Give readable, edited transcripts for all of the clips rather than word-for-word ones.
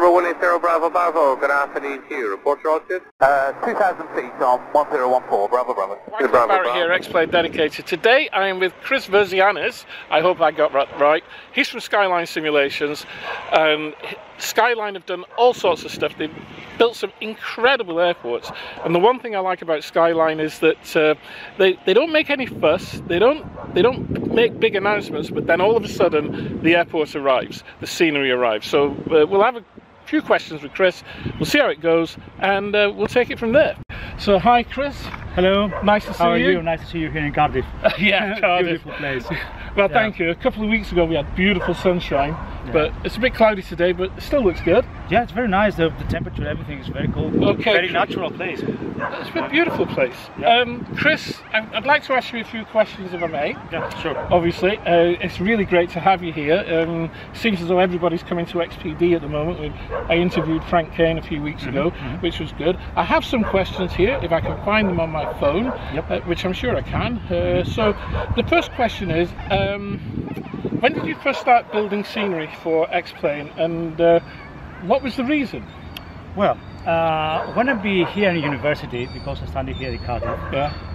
number 180 Bravo Bravo, good afternoon to you. Report your altitude. 2,000 feet on 1014, Bravo Bravo. Bravo, Barrett Bravo. here, Xplane Dedicated. Today I am with Chris Verzigiannis. I hope I got that right. He's from Skyline Simulations. Skyline have done all sorts of stuff. They've built some incredible airports. And the one thing I like about Skyline is that they don't make any fuss. They don't make big announcements, but then all of a sudden the airport arrives, the scenery arrives. So we'll have a few questions with Chris, we'll see how it goes, and we'll take it from there. So hi Chris. Hello. Nice to see you. How are you? Nice to see you here in Cardiff. Yeah, Cardiff. Beautiful place. Well, thank you. A couple of weeks ago we had beautiful sunshine, but it's a bit cloudy today, but it still looks good. Yeah, it's very nice. The temperature, everything is very cool. Okay. Very natural place. It's a beautiful place. Yeah. Chris, I'd like to ask you a few questions if I may. Yeah, sure. Obviously, it's really great to have you here. Seems as though everybody's coming to XPD at the moment. I interviewed Frank Kane a few weeks ago, which was good. I have some questions here, if I can find them on my phone, which I'm sure I can. So the first question is, when did you first start building scenery for Xplane, and what was the reason? Well, when I be here in university, because I studied here in Cardiff,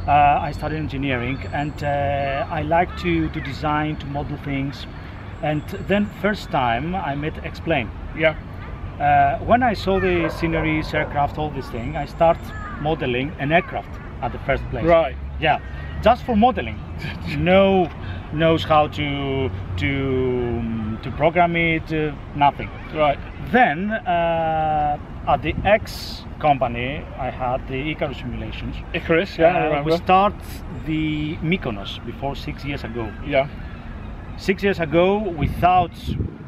I studied engineering, and I like to design, to model things. And then first time I met Xplane. Yeah. When I saw the sceneries, aircraft, all this thing, I start modeling an aircraft at the first place. Right. Yeah, just for modeling. No knows how to program it, nothing. Right. Then at the X company, I had the Icarus simulations. Icarus, yeah, I remember. We start the Mykonos before 6 years ago. Yeah. 6 years ago, without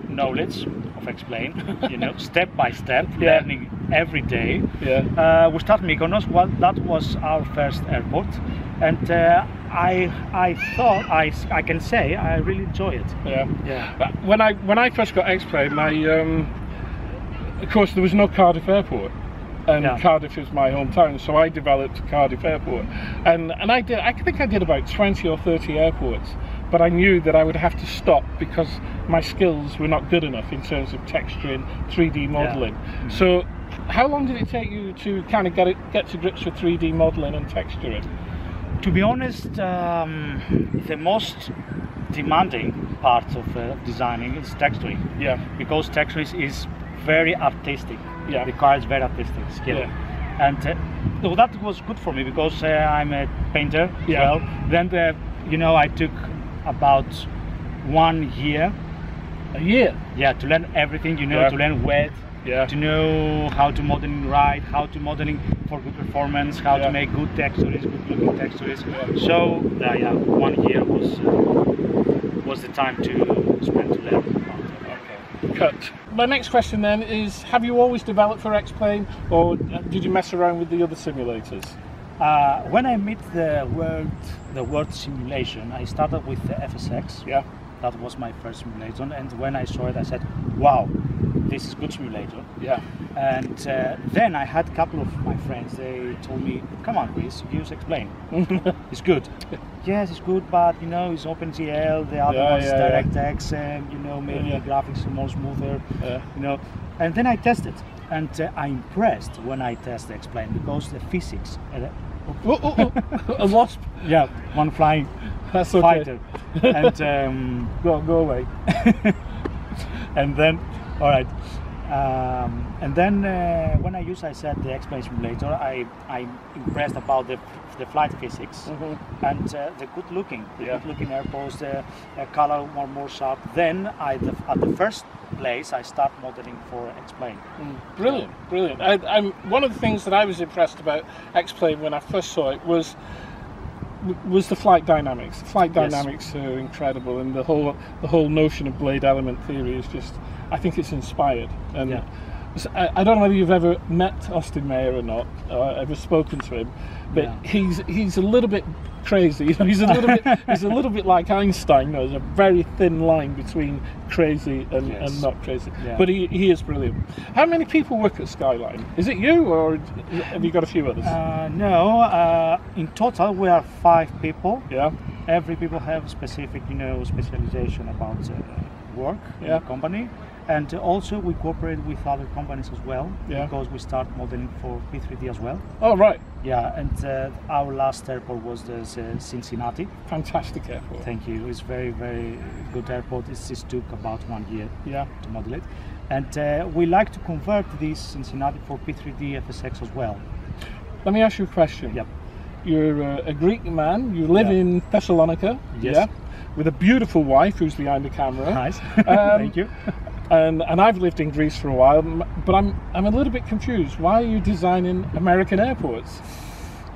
knowledge of Xplane, you know, step by step, learning every day. Yeah. We start Mykonos. Well, that was our first airport, and I thought I can say I really enjoy it. Yeah. Yeah. When I first got Xplane, of course there was no Cardiff Airport, and Cardiff is my hometown, so I developed Cardiff Airport, and I think I did about 20 or 30 airports, but I knew that I would have to stop because my skills were not good enough in terms of texturing, 3D modeling. Yeah. So how long did it take you to kind of get to grips with 3D modeling and texturing? To be honest, the most demanding part of designing is texturing. Yeah. Because texturing is very artistic. Yeah. Requires very artistic skill. Yeah. And well, that was good for me because I'm a painter. Yeah. Well, then you know, I took about 1 year. A year? Yeah, to learn everything. You know, to learn wet. Yeah. To know how to modeling right, how to modeling for good performance, how to make good textures, good looking textures. Yeah. So 1 year was the time to spend to learn. Okay. Cut. My next question then is: have you always developed for Xplane, or did you mess around with the other simulators? When I met the world simulation, I started with the FSX. Yeah. That was my first simulation, and when I saw it, I said, "Wow, this is good simulator." Yeah. And then I had a couple of my friends. They told me, "Come on, Chris, use Xplane. It's good." Yes, it's good, but you know, it's OpenGL. The other one's DirectX, and you know, maybe the graphics are more smoother. You know, and then I tested, and I'm impressed when I test Xplane because the physics. A wasp? Yeah, one flying fighter. And go away. And then, all right. And then when I said the Xplane simulator, I'm impressed about the flight physics and the good looking airports, the color more sharp. Then at the first place I start modeling for Xplane. Brilliant, brilliant. One of the things that I was impressed about Xplane when I first saw it was the flight dynamics. The flight dynamics are incredible, and the whole notion of blade element theory is just, I think it's inspired. And I don't know whether you've ever met Austin Mayer or not, or ever spoken to him, but he's a little bit crazy. You know, he's a little bit like Einstein. There's a very thin line between crazy and not crazy. Yeah. But he is brilliant. How many people work at Skyline? Is it you, or have you got a few others? No. In total, we are 5 people. Yeah. Every people have specific, specialization about work in the company. And also we cooperate with other companies as well, Yeah. because we start modeling for P3D as well. Oh, right. Yeah, and our last airport was the Cincinnati. Fantastic airport. Thank you. It's very, very good airport. It just took about 1 year Yeah. to model it. And we like to convert this Cincinnati for P3D FSX as well. Let me ask you a question. Yep. You're a Greek man. You live Yeah. in Thessalonica. Yes. Yeah. With a beautiful wife who's behind the camera. Nice. Thank you. And I've lived in Greece for a while, but I'm a little bit confused. Why are you designing American airports?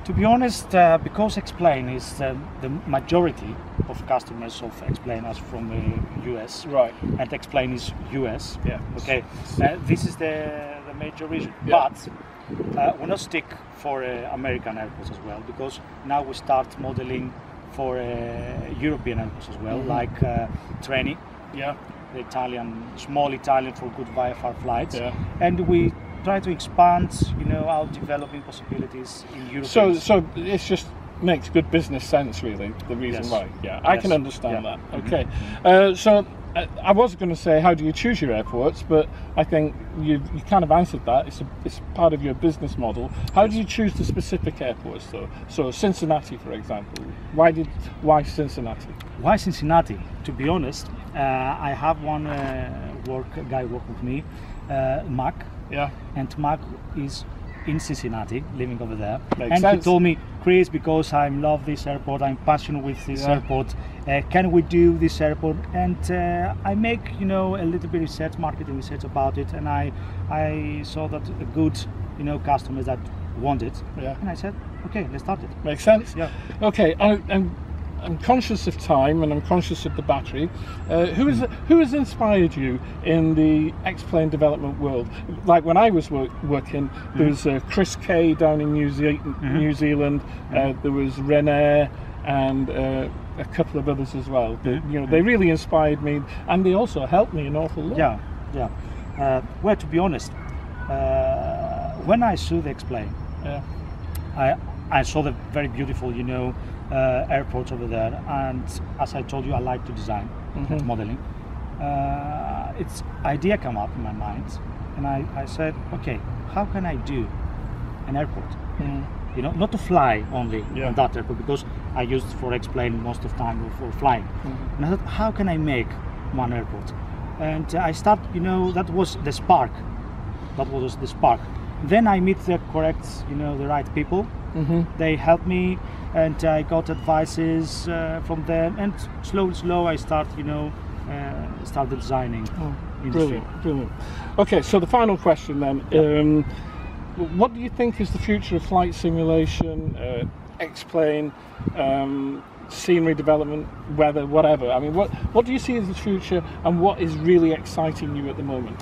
To be honest, because Xplane is the majority of customers of Xplane are from the US, Right. and Xplane is US. Yeah. Okay, this is the major reason. Yeah. But we're not stick for American airports as well, because now we start modeling for European airports as well, like Treni, Yeah. the Italian, small Italian for good VFR flights, Yeah. and we try to expand, our developing possibilities in Europe. So it's just makes good business sense, really. The reason Yes. why. Yeah, I can Yes. understand Yeah. that. Okay. So I was going to say, how do you choose your airports? But I think you kind of answered that. It's part of your business model. How do you choose the specific airports, though? So Cincinnati, for example. Why Cincinnati? Why Cincinnati? To be honest, I have one guy work with me, Mac, Yeah. and Mac is in Cincinnati, living over there. Makes and sense. he told me, Chris, because I love this airport, I'm passionate with this Yeah. airport, can we do this airport? And I make, a little bit research, marketing research about it, and I saw that a good, customers that want it, Yeah. and I said, okay, let's start it. Makes sense. Yeah. Okay. I'm conscious of time and I'm conscious of the battery. Who has inspired you in the Xplane development world? Like when I was working, there was Chris K down in New Zealand. There was René and a couple of others as well. They really inspired me, and they also helped me an awful lot. Yeah. Well, to be honest, when I saw the Xplane, I saw the very beautiful, airports over there, and as I told you, I like to design and modeling. Its idea came up in my mind, and I said, okay, how can I do an airport? Not to fly only on that airport, because I used for Xplane most of the time for flying. And I thought, how can I make one airport? And I start, that was the spark. That was the spark. Then I meet the correct, the right people. They helped me, and I got advices from them, and slow I start, started designing. Industry. Brilliant. Okay, so the final question then. What do you think is the future of flight simulation, Xplane, scenery development, weather, whatever? I mean, what do you see as the future, and what is really exciting you at the moment?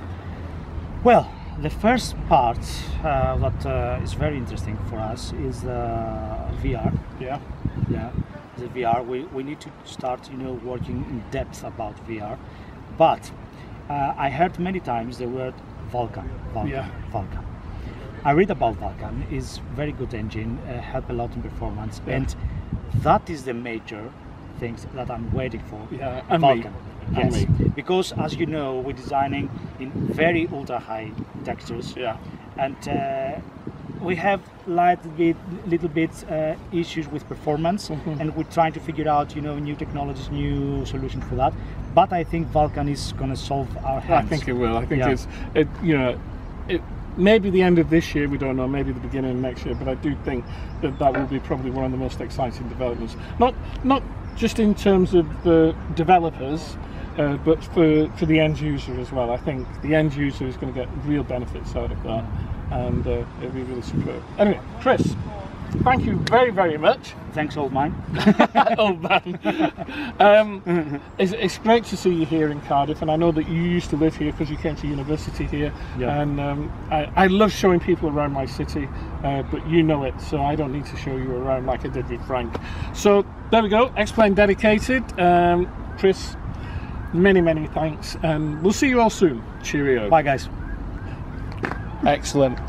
Well, the first part that is very interesting for us is VR. Yeah. The VR. We need to start, working in depth about VR. But I heard many times the word Vulcan. Vulcan. I read about Vulcan. It's very good engine, help a lot in performance, and that is the major things that I'm waiting for. Yeah, and Vulcan. me. Yes, And me. because as you know, we're designing in very ultra high textures. Yeah. And we have little bit issues with performance, and we're trying to figure out, new technologies, new solutions for that. But I think Vulcan is going to solve our hands. I think it will. I think it maybe the end of this year, we don't know, maybe the beginning of next year, but I do think that will be probably one of the most exciting developments. Not just in terms of the developers, but for the end user as well. I think the end user is going to get real benefits out of that, and it'll be really superb. Anyway, Chris, thank you very, very much. Thanks, old man. Old man. It's great to see you here in Cardiff, and I know that you used to live here because you came to university here. Yeah. And I love showing people around my city, but you know it, so I don't need to show you around like I did with Frank. So there we go, Xplane dedicated. Chris, many thanks, and we'll see you all soon. Cheerio. Bye, guys. Excellent.